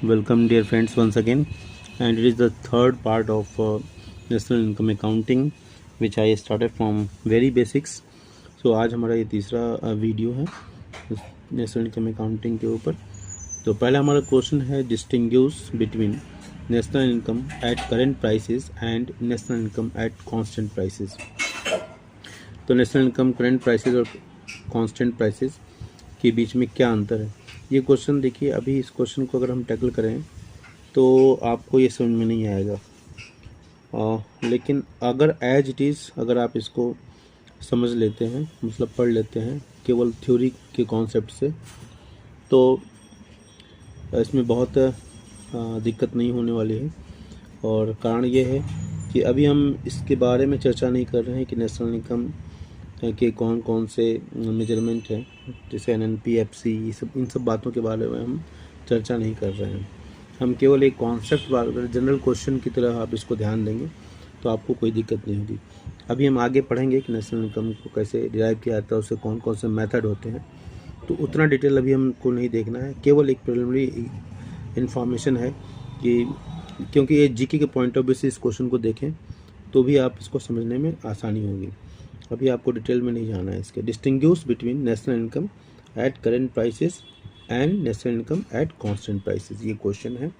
Welcome dear friends once again, and it is the third part of national income accounting which I started from very basics. So आज हमारा ये तीसरा video है national income accounting के ऊपर। तो पहला हमारा क्वेश्चन है distinguish between national income at current prices and national income at constant prices. तो नेशनल इनकम करेंट प्राइसेस और कांस्टेंट प्राइसेस के बीच में क्या अंतर है, ये क्वेश्चन देखिए। अभी इस क्वेश्चन को अगर हम टैकल करें तो आपको ये समझ में नहीं आएगा, लेकिन अगर एज इट इज़ अगर आप इसको समझ लेते हैं, मतलब पढ़ लेते हैं केवल थ्योरी के कॉन्सेप्ट से, तो इसमें बहुत दिक्कत नहीं होने वाली है। और कारण ये है कि अभी हम इसके बारे में चर्चा नहीं कर रहे हैं कि नेशनल इनकम के कौन कौन से मेजरमेंट हैं, जैसे NNP, FC, इन सब बातों के बारे में हम चर्चा नहीं कर रहे हैं। हम केवल एक कॉन्सेप्ट जनरल क्वेश्चन की तरह आप इसको ध्यान देंगे तो आपको कोई दिक्कत नहीं होगी। अभी हम आगे पढ़ेंगे कि नेशनल इनकम को कैसे डिराइव किया जाता है, उससे कौन कौन से मेथड होते हैं, तो उतना डिटेल अभी हमको नहीं देखना है। केवल एक प्रिलिमिनरी इन्फॉर्मेशन है कि क्योंकि ये जीके के पॉइंट ऑफ व्यू से इस क्वेश्चन को देखें तो भी आप इसको समझने में आसानी होगी। अभी आपको डिटेल में नहीं जाना है। इसके distinguish between national income at current prices and national income at constant prices, ये क्वेश्चन है।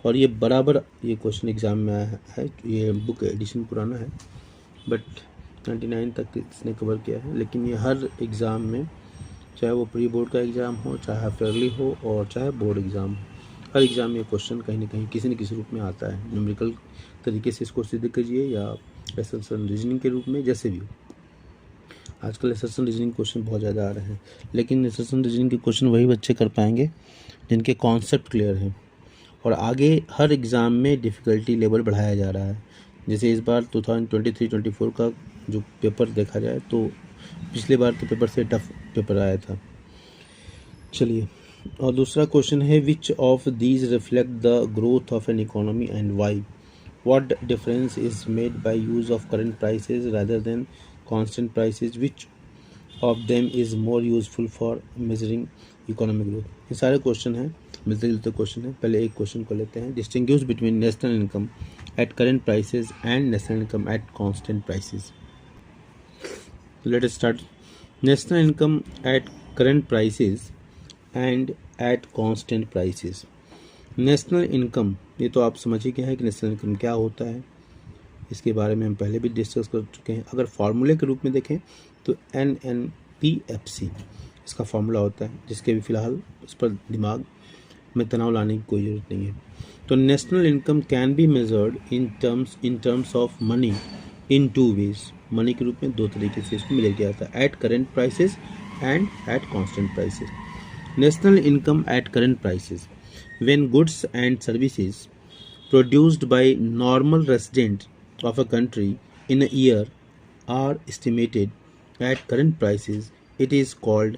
और ये बराबर ये क्वेश्चन एग्ज़ाम में आया है। ये बुक एडिशन पुराना है बट 99 तक इसने कवर किया है, लेकिन ये हर एग्ज़ाम में, चाहे वो प्री बोर्ड का एग्ज़ाम हो, चाहे फेयरली हो और चाहे बोर्ड एग्ज़ाम हो, हर एग्ज़ाम में ये क्वेश्चन कहीं ना कहीं किसी न किसी रूप में आता है। न्यूमेरिकल तरीके से इसको सिद्ध कीजिए या एसेंशियल रीजनिंग के रूप में, जैसे भी हो। आजकल एसेशन रीजनिंग क्वेश्चन बहुत ज़्यादा आ रहे हैं, लेकिन एसेशन रीजनिंग के क्वेश्चन वही बच्चे कर पाएंगे जिनके कॉन्सेप्ट क्लियर हैं। और आगे हर एग्ज़ाम में डिफ़िकल्टी लेवल बढ़ाया जा रहा है। जैसे इस बार 2023-24 का जो पेपर देखा जाए तो पिछले बार के पेपर से टफ पेपर आया था। चलिए, और दूसरा क्वेश्चन है which of these reflect the growth of an economy and why, what difference is made by use of current prices rather than constant prices, which of them is more useful for measuring economic growth। ये सारे question हैं, मिलते जुलते question हैं। पहले एक question को लेते हैं, distinguish between national income at current prices and national income at constant prices. Let us start. National income at current prices and at constant prices. National income, ये तो आप समझ ही गए हैं कि नेशनल इनकम क्या होता है, इसके बारे में हम पहले भी डिस्कस कर चुके हैं। अगर फार्मूले के रूप में देखें तो NNPFC इसका फार्मूला होता है, जिसके भी फ़िलहाल उस पर दिमाग में तनाव लाने की कोई ज़रूरत नहीं है। तो national income can be measured in terms of money in two ways. Money के रूप में दो तरीके से इसको मेजर किया जाता है, at current prices and at constant prices. National income at current prices, when goods and services produced by normal resident of a country in a year are estimated at current prices, it is called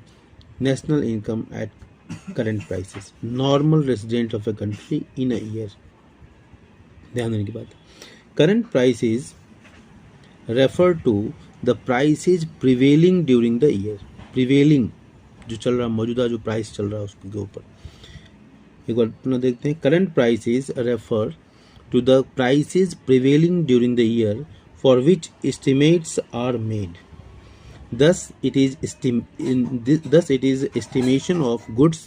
national income at current prices। normal resident of a country in a year, ध्यान देने की बात। current prices refer to the prices prevailing during the year। prevailing जो चल रहा, मौजूदा जो price चल रहा है उसके ऊपर। एक बार पुनः देखते हैं। current prices refer to the prices prevailing during the year for which estimates are made। Thus it is estimation of goods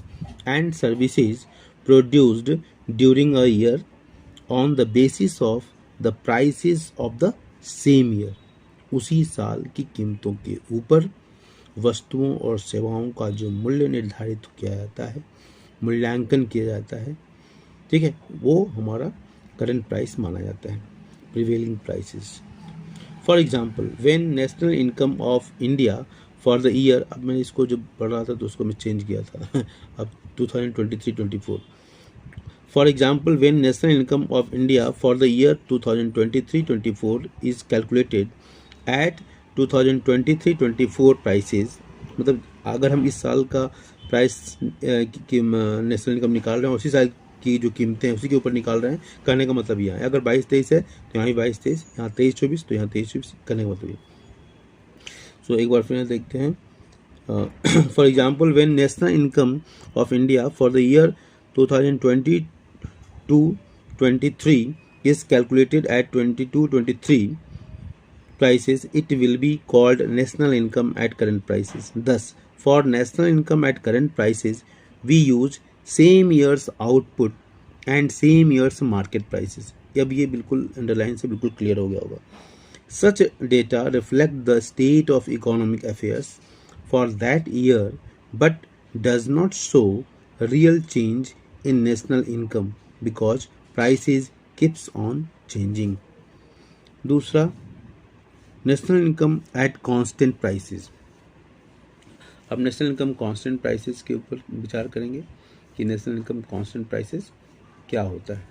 and services produced during a year on the basis of the prices of the same year। उसी साल की कीमतों के ऊपर वस्तुओं और सेवाओं का जो मूल्य निर्धारित किया जाता है, मूल्यांकन किया जाता है, ठीक है, वो हमारा करंट प्राइस माना जाता है, prevailing prices. For example, when national income of India for the year, अब मैंने इसको जब पढ़ रहा था तो उसको मैं चेंज किया था अब 2023-24। For example, when national income of India for the year 2023-24 is calculated at 2023-24 prices, मतलब अगर हम इस साल का प्राइस की नेशनल इनकम निकाल रहे हैं, उसी साल की जो कीमतें हैं उसी के ऊपर निकाल रहे हैं, कहने का मतलब यह है। अगर 22-23 है तो यहाँ भी 22-23, यहाँ 23-24 तो यहाँ 23-24, कहने का मतलब ये। सो एक बार फिर देखते हैं। For example, when national income of India for the year 2020 22-23 is calculated at 22-23 prices, it will be called national income at current prices. Thus, for national income at current prices, we use same year's output and same year's market prices. अब ये बिल्कुल underline से बिल्कुल clear हो गया होगा. Such data reflect the state of economic affairs for that year but does not show real change in national income because prices keeps on changing. दूसरा, national income at constant prices. अब national income constant prices के ऊपर विचार करेंगे कि national income constant prices क्या होता है.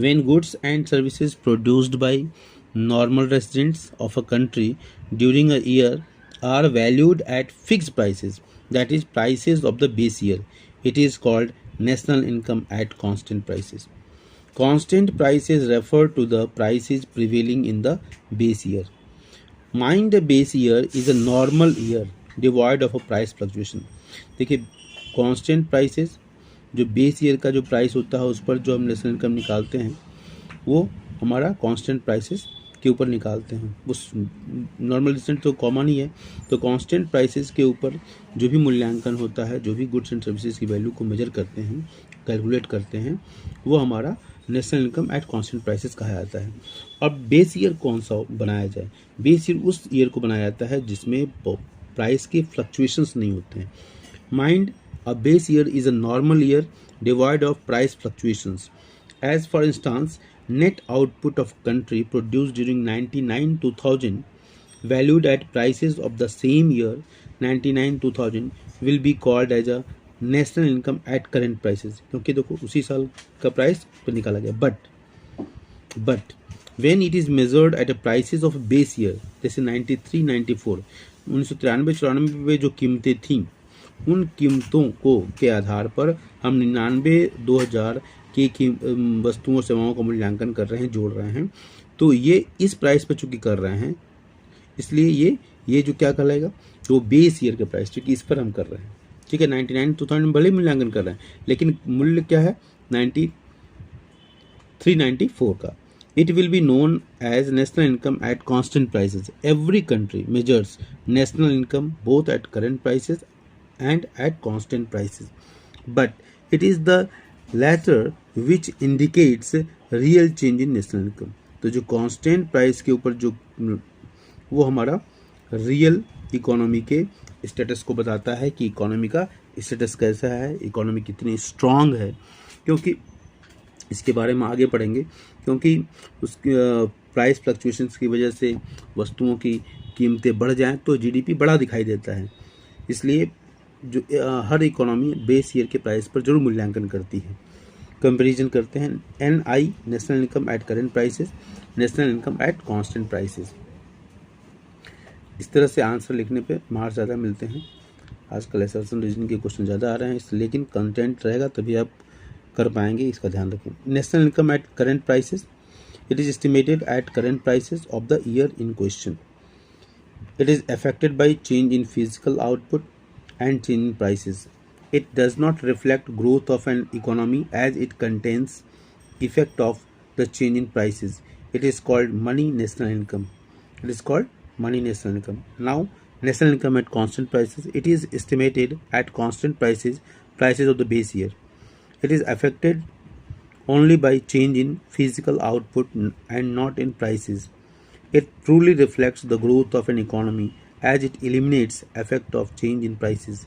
When goods and services produced by normal residents of a country during a year are valued at fixed prices, that is prices of the base year, it is called national income at constant prices. Constant prices refer to the prices prevailing in the base year. Mind the base year is a normal year devoid of a price fluctuation. देखिए, constant prices जो base year का जो price होता है उस पर जो हम नेशनल इनकम निकालते हैं वो हमारा कांस्टेंट प्राइसेस के ऊपर निकालते हैं. उस नॉर्मल रिसेंट तो कॉमन ही है, तो कांस्टेंट प्राइसेस के ऊपर जो भी मूल्यांकन होता है, जो भी गुड्स एंड सर्विसेज की वैल्यू को मेजर करते हैं, कैलकुलेट करते हैं, वो हमारा national income at constant prices कहा जाता है. अब बेस ईयर कौन सा बनाया जाए? बेस ईयर उस ईयर को बनाया जाता है जिसमें प्राइस के फ्लक्चुएशंस नहीं होते हैं. Mind a base year is a normal year devoid of price fluctuations. As for instance, net output of country produced during 99-2000 valued at prices of the same year 99-2000 will be called as a national income at current prices. क्योंकि देखो उसी साल का price पर निकाला गया. but when it is measured at a prices of base year, जैसे 93-94 1993-94 में जो कीमतें थीं उन कीमतों को के आधार पर हम 99-2000 की वस्तुओं सेवाओं का मूल्यांकन कर रहे हैं, जोड़ रहे हैं, तो ये इस प्राइस पर चूंकि कर रहे हैं इसलिए ये जो क्या कहलाएगा, जो बेस ईयर के प्राइस चूंकि इस पर हम कर रहे हैं. ठीक है, 99-2000 में भले मूल्यांकन कर रहे हैं लेकिन मूल्य क्या है 93-94 का. It will be known as national income at constant prices. Every country measures national income both at current prices and at constant prices, but it is the latter which indicates real change in national income. तो जो constant price के ऊपर जो वो हमारा real economy के status को बताता है कि इकोनॉमी का स्टेटस कैसा है, इकोनॉमी कितनी स्ट्रांग है. क्योंकि इसके बारे में आगे पढ़ेंगे, क्योंकि उस प्राइस फ्लक्चुएशंस की वजह से वस्तुओं की कीमतें बढ़ जाएं तो जीडीपी बड़ा दिखाई देता है. इसलिए जो हर इकोनॉमी बेस ईयर के प्राइस पर जरूर मूल्यांकन करती है, कंपैरिजन करते हैं. NI national income at current prices, national income at constant prices. इस तरह से आंसर लिखने पे मार्क्स ज़्यादा मिलते हैं. आजकल असर्शन रीजनिंग के क्वेश्चन ज़्यादा आ रहे हैं, लेकिन कंटेंट रहेगा तभी आप कर पाएंगे, इसका ध्यान रखें. National income at current prices, it is estimated at current prices of the year in question. It is affected by change in physical output and change in prices. It does not reflect growth of an economy as it contains effect of the change in prices. It is called money national income. It is called money national income. Now, national income at constant prices. It is estimated at constant prices of the base year. It is affected only by change in physical output and not in prices. It truly reflects the growth of an economy as it eliminates effect of change in prices.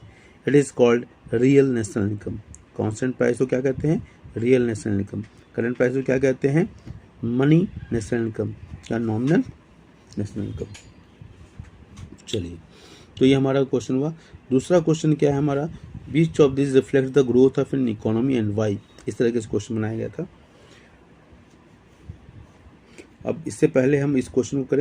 It is called real national income. Constant price को क्या कहते हैं? Real national income. Current price को क्या कहते हैं? Money national income या nominal national income. चलिए, तो ये हमारा क्वेश्चन हुआ. दूसरा क्वेश्चन क्या है हमारा? Which of these reflects the growth of an economy and why? इस तरह के क्वेश्चन बनाया गया था. अब इससे पहले हम इस क्वेश्चन को करें